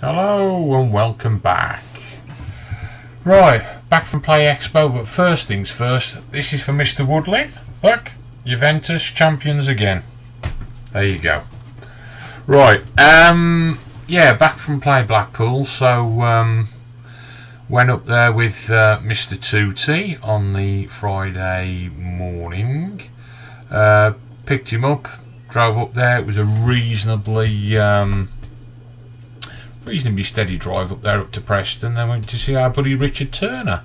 Hello and welcome back. Right, back from Play Expo, but first things first, this is for Mr. Woodley. Look, Juventus champions again. There you go. Right, yeah, back from Play Blackpool, so went up there with Mr. Tooty on the Friday morning. Picked him up, drove up there. It was a reasonably steady drive up there up to Preston. Then went to see our buddy Richard Turner.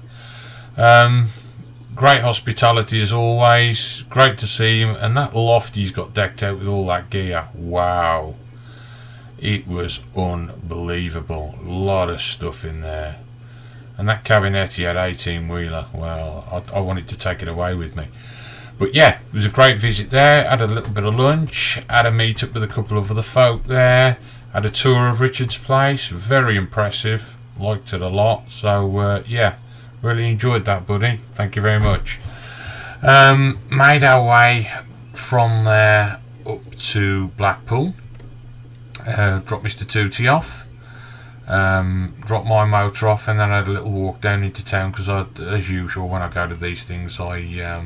Great hospitality as always, great to see him, and that loft he's got decked out with all that gear, wow, it was unbelievable. A lot of stuff in there, and that cabinet he had 18-wheeler, well, I wanted to take it away with me. But yeah, it was a great visit there. Had a little bit of lunch, had a meet up with a couple of other folk there, had a tour of Richard's place, very impressive, liked it a lot. So yeah, really enjoyed that, buddy, thank you very much. Made our way from there up to Blackpool, dropped Mr. Tooty off, dropped my motor off, and then I had a little walk down into town, because as usual when I go to these things I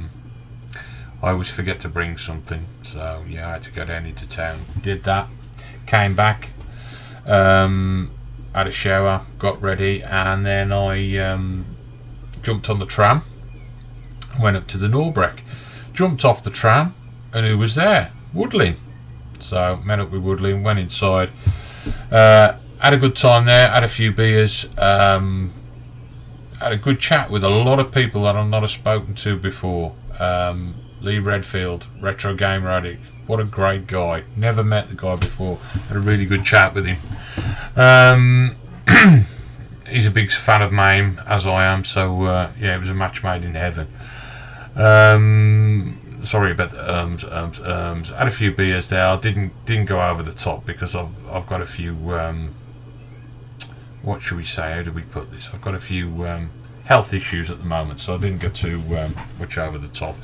always forget to bring something, so yeah, I had to go down into town. Did that, came back, had a shower, got ready, and then I jumped on the tram, went up to the Norbreck, jumped off the tram, and who was there? Woodley. So met up with Woodley and went inside, had a good time there, had a few beers, had a good chat with a lot of people that I've not spoken to before. Lee Redfield, Retro Gamer Addict, what a great guy. Never met the guy before, had a really good chat with him. He's a big fan of MAME, as I am, so yeah, it was a match made in heaven. Sorry about the had a few beers there. I didn't go over the top, because I've got a few what should we say, how do we put this, I've got a few health issues at the moment, so I didn't go too much over the top.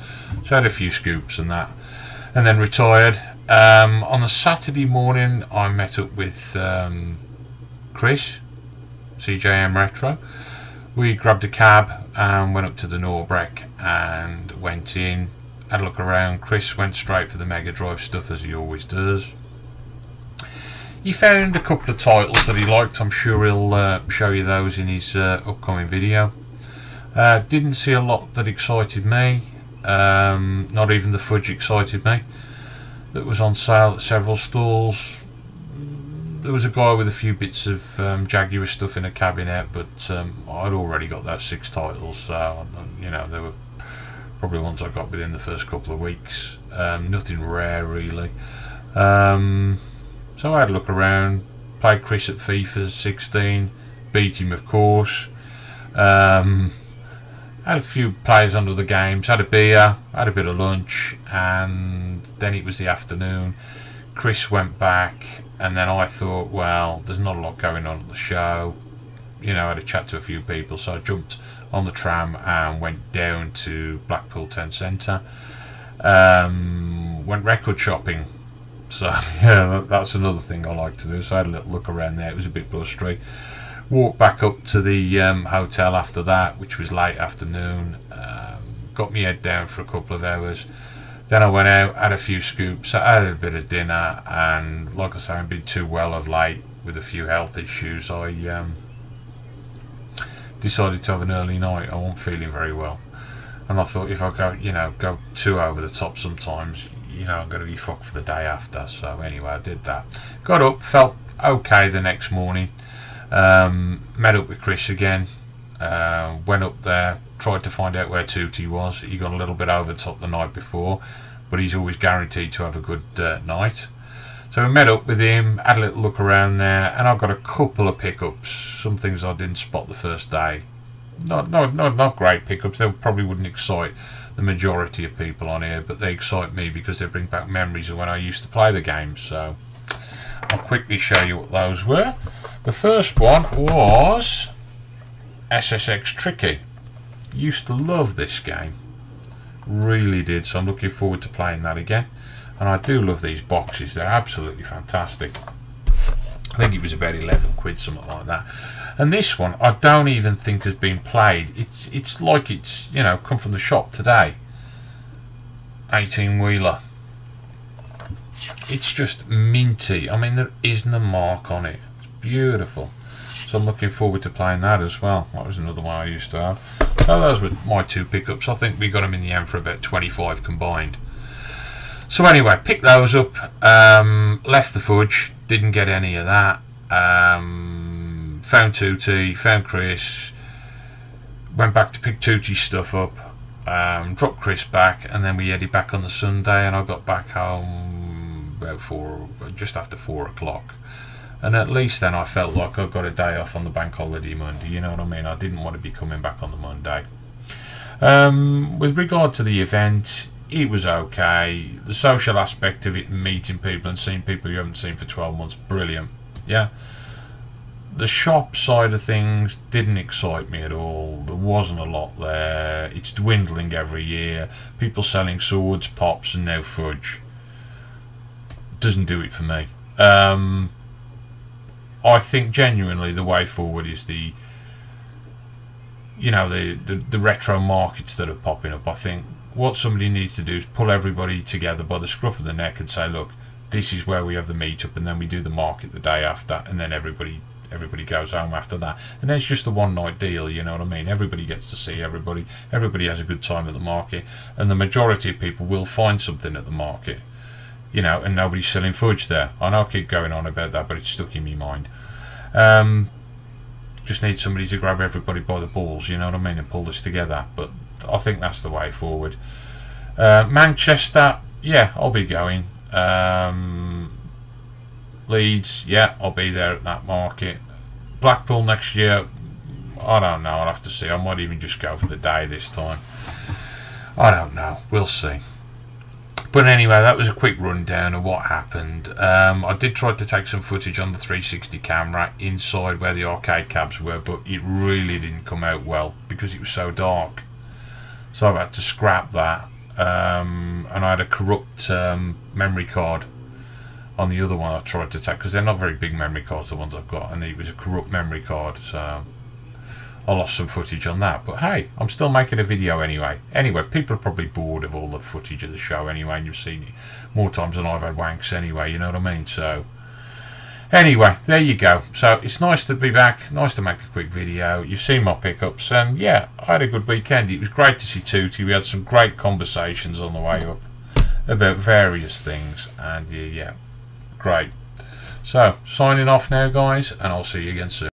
So I had a few scoops and that, and then retired. On a Saturday morning I met up with Chris, CJM Retro. We grabbed a cab and went up to the Norbreck and went in, had a look around. Chris went straight for the Mega Drive stuff, as he always does. He found a couple of titles that he liked. I'm sure he'll show you those in his upcoming video. Didn't see a lot that excited me, not even the fudge excited me, that was on sale at several stalls. There was a guy with a few bits of Jaguar stuff in a cabinet, but I'd already got those 6 titles, so you know, they were probably ones I got within the first couple of weeks. Nothing rare really. So I had a look around, played Chris at FIFA 16, beat him of course. Had a few plays under the games, had a beer, had a bit of lunch, and then it was the afternoon. Chris went back, and then I thought, well, there's not a lot going on at the show. You know, I had a chat to a few people, so I jumped on the tram and went down to Blackpool Town Centre. Went record shopping. So yeah, that's another thing I like to do. So I had a little look around there. It was a bit blustery. Walked back up to the hotel after that, which was late afternoon. Got my head down for a couple of hours. Then I went out, had a few scoops, had a bit of dinner, and like I say, I've been too well of late with a few health issues. I decided to have an early night. I wasn't feeling very well, and I thought if I go too over the top sometimes, you know, I'm going to be fucked for the day after. So anyway, I did that. Got up, felt okay the next morning. Met up with Chris again, went up there, tried to find out where Tooty was. He got a little bit over the top the night before, but he's always guaranteed to have a good night. So we met up with him, had a little look around there, and I've got a couple of pickups, some things I didn't spot the first day. Not great pickups. They probably wouldn't excite the majority of people on here, but they excite me because they bring back memories of when I used to play the games. So I'll quickly show you what those were. The first one was SSX Tricky. Used to love this game, really did, so I'm looking forward to playing that again. And I do love these boxes, they're absolutely fantastic. I think it was about 11 quid, something like that. And this one, I don't even think has been played. It's like it's, you know, come from the shop today. 18-wheeler. It's just minty. I mean, there isn't a mark on it. It's beautiful. So I'm looking forward to playing that as well. That was another one I used to have. So those were my 2 pickups. I think we got them in the end for about 25 combined. So anyway, picked those up. Left the fudge. Didn't get any of that. Found Tootie, found Chris, went back to pick Tootie's stuff up, dropped Chris back, and then we headed back on the Sunday, and I got back home about just after 4 o'clock. And at least then I felt like I got a day off on the bank holiday Monday, you know what I mean? I didn't want to be coming back on the Monday. With regard to the event, it was okay. The social aspect of it, meeting people and seeing people you haven't seen for 12 months, brilliant. Yeah. The shop side of things didn't excite me at all. There wasn't a lot there. It's dwindling every year. People selling swords, pops, and now fudge. Doesn't do it for me. I think genuinely the way forward is the, you know, the retro markets that are popping up. I think what somebody needs to do is pull everybody together by the scruff of the neck and say, look, this is where we have the meetup, and then we do the market the day after, and then everybody goes home after that, and then it's just a one-night deal, you know what I mean? Everybody gets to see everybody has a good time at the market, and the majority of people will find something at the market, you know, and nobody's selling fudge there. I know I keep going on about that, but it's stuck in my mind. Just need somebody to grab everybody by the balls, you know what I mean, and pull this together. But I think that's the way forward. Manchester, yeah, I'll be going. Leeds, yeah, I'll be there at that market. Blackpool next year, I don't know, I'll have to see. I might even just go for the day this time. I don't know, we'll see. But anyway, that was a quick rundown of what happened. I did try to take some footage on the 360 camera inside where the arcade cabs were, but it really didn't come out well because it was so dark. So I've had to scrap that. And I had a corrupt memory card on the other one I tried to take, because they're not very big memory cards, the ones I've got, and it was a corrupt memory card, so I lost some footage on that. But hey, I'm still making a video anyway. Anyway, people are probably bored of all the footage of the show anyway, and you've seen it more times than I've had wanks anyway, you know what I mean? So anyway, there you go. So it's nice to be back, nice to make a quick video. You've seen my pickups, and yeah, I had a good weekend. It was great to see Tootie. We had some great conversations on the way up about various things, and yeah, great. So signing off now, guys, and I'll see you again soon.